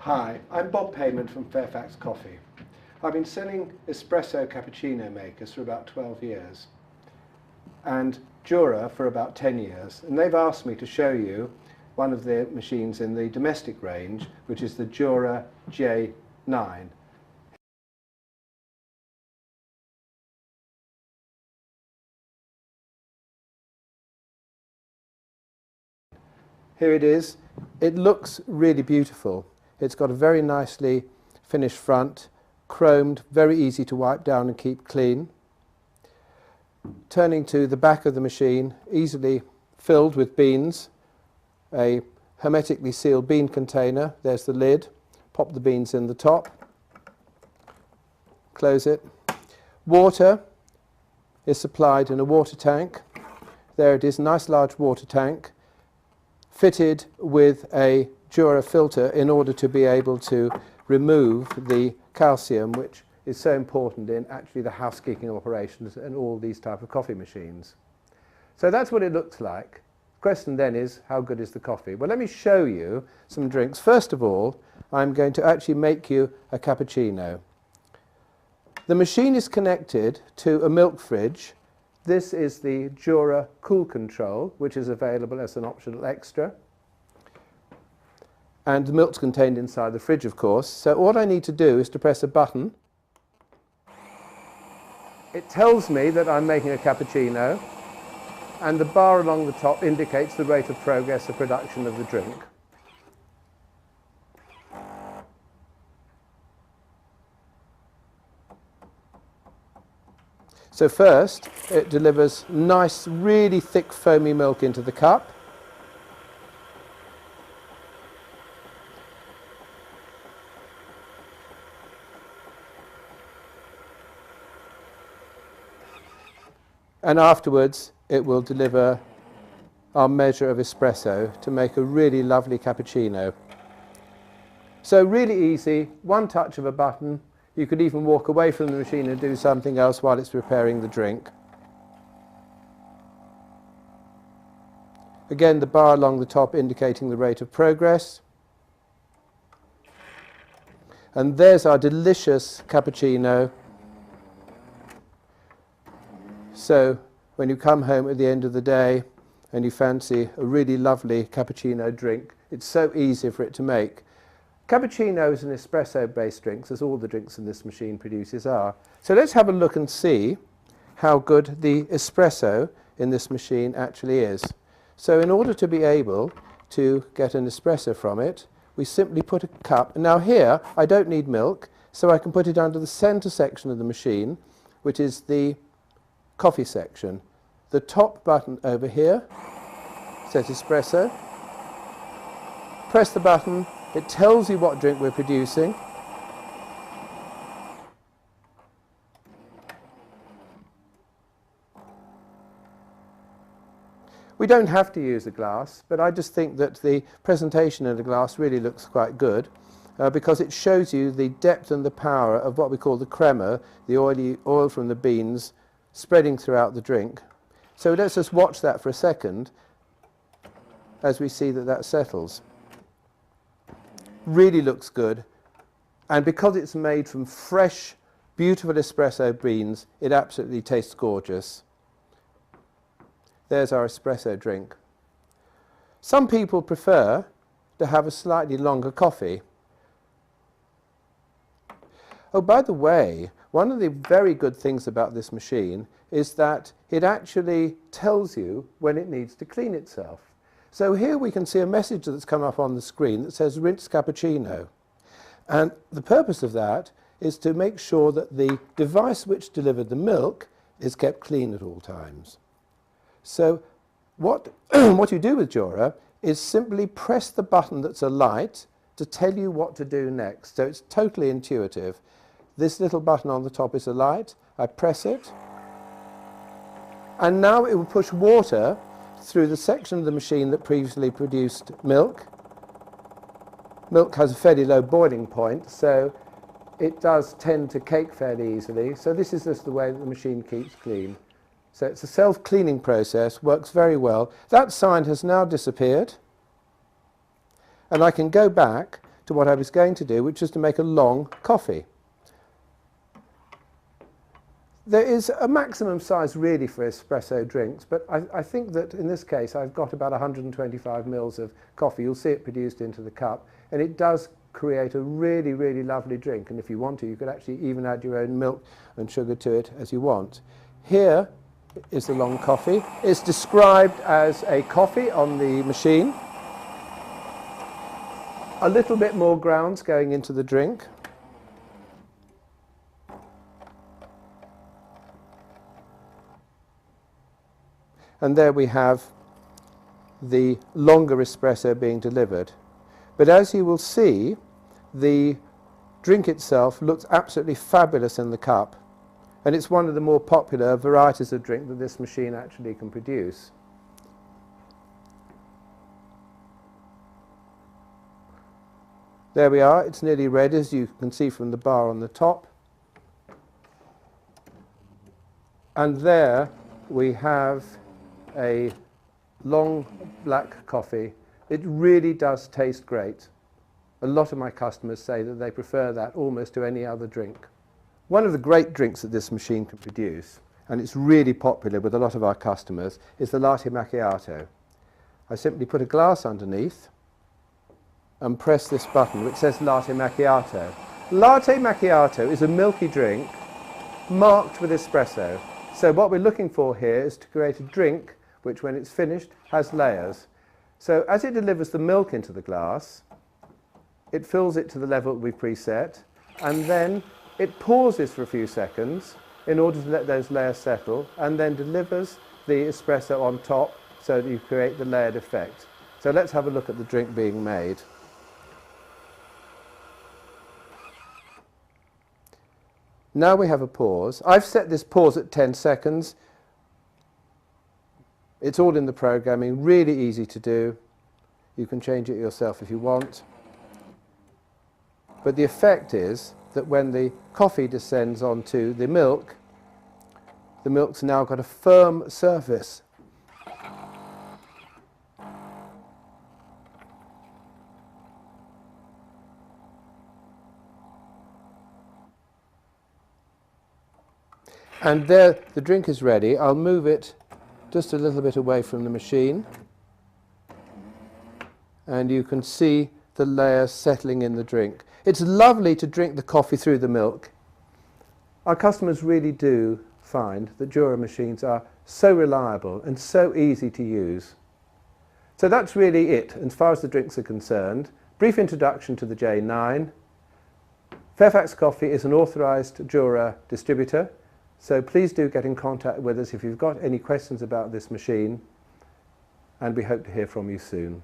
Hi, I'm Bob Payment from Fairfax Coffee. I've been selling espresso cappuccino makers for about 12 years and JURA for about 10 years, and they've asked me to show you one of their machines in the domestic range, which is the JURA J9. Here it is. It looks really beautiful. It's got a very nicely finished front, chromed, very easy to wipe down and keep clean. Turning to the back of the machine, easily filled with beans, a hermetically sealed bean container. There's the lid. Pop the beans in the top, close it. Water is supplied in a water tank. There it is, nice large water tank, fitted with a JURA filter in order to be able to remove the calcium, which is so important in actually the housekeeping operations and all these type of coffee machines. So that's what it looks like. The question then is, how good is the coffee? Well, let me show you some drinks. First of all, I'm going to actually make you a cappuccino. The machine is connected to a milk fridge. This is the JURA Cool Control, which is available as an optional extra. And the milk's contained inside the fridge, of course. So all I need to do is to press a button. It tells me that I'm making a cappuccino, and the bar along the top indicates the rate of progress of production of the drink. So first, it delivers nice, really thick, foamy milk into the cup. And afterwards, it will deliver our measure of espresso to make a really lovely cappuccino. So really easy, one touch of a button. You could even walk away from the machine and do something else while it's preparing the drink. Again, the bar along the top indicating the rate of progress. And there's our delicious cappuccino. So when you come home at the end of the day and you fancy a really lovely cappuccino drink, it's so easy for it to make. Cappuccinos and espresso-based drinks, as all the drinks in this machine produces are. So let's have a look and see how good the espresso in this machine actually is. So in order to be able to get an espresso from it, we simply put a cup. Now here, I don't need milk, so I can put it under the center section of the machine, which is the coffee section. The top button over here says espresso. Press the button. It tells you what drink we're producing. We don't have to use a glass, but I just think that the presentation in a glass really looks quite good because it shows you the depth and the power of what we call the crema, the oil from the beans spreading throughout the drink. So let's just watch that for a second as we see that that settles. Really looks good, and because it's made from fresh, beautiful espresso beans, it absolutely tastes gorgeous. There's our espresso drink. Some people prefer to have a slightly longer coffee. Oh, by the way, one of the very good things about this machine is that it actually tells you when it needs to clean itself. So here we can see a message that's come up on the screen that says rinse cappuccino. And the purpose of that is to make sure that the device which delivered the milk is kept clean at all times. So what you do with JURA is simply press the button that's a light to tell you what to do next. So it's totally intuitive. This little button on the top is a light. I press it, and now it will push water through the section of the machine that previously produced milk. Milk has a fairly low boiling point, so it does tend to cake fairly easily. So this is just the way that the machine keeps clean. So it's a self-cleaning process, works very well. That sign has now disappeared, and I can go back to what I was going to do, which is to make a long coffee. There is a maximum size really for espresso drinks, but I think that in this case I've got about 125 mils of coffee. You'll see it produced into the cup, and it does create a really, really lovely drink. And if you want to, you could actually even add your own milk and sugar to it as you want. Here is the long coffee. It's described as a coffee on the machine. A little bit more grounds going into the drink. And there we have the longer espresso being delivered. But as you will see, the drink itself looks absolutely fabulous in the cup, and it's one of the more popular varieties of drink that this machine actually can produce. There we are, it's nearly ready, as you can see from the bar on the top. And there we have a long black coffee. It really does taste great. A lot of my customers say that they prefer that almost to any other drink. One of the great drinks that this machine can produce, and it's really popular with a lot of our customers, is the latte macchiato. I simply put a glass underneath and press this button which says latte macchiato. Latte macchiato is a milky drink marked with espresso. So what we're looking for here is to create a drink which, when it's finished, has layers. So as it delivers the milk into the glass, it fills it to the level we've preset, and then it pauses for a few seconds in order to let those layers settle, and then delivers the espresso on top so that you create the layered effect. So let's have a look at the drink being made. Now we have a pause. I've set this pause at 10 seconds. It's all in the programming, really easy to do. You can change it yourself if you want. But the effect is that when the coffee descends onto the milk's now got a firm surface. And there, the drink is ready. I'll move it just a little bit away from the machine, and you can see the layers settling in the drink. It's lovely to drink the coffee through the milk. Our customers really do find that JURA machines are so reliable and so easy to use. So that's really it as far as the drinks are concerned. Brief introduction to the J9. Fairfax Coffee is an authorised JURA distributor. So please do get in contact with us if you've got any questions about this machine, and we hope to hear from you soon.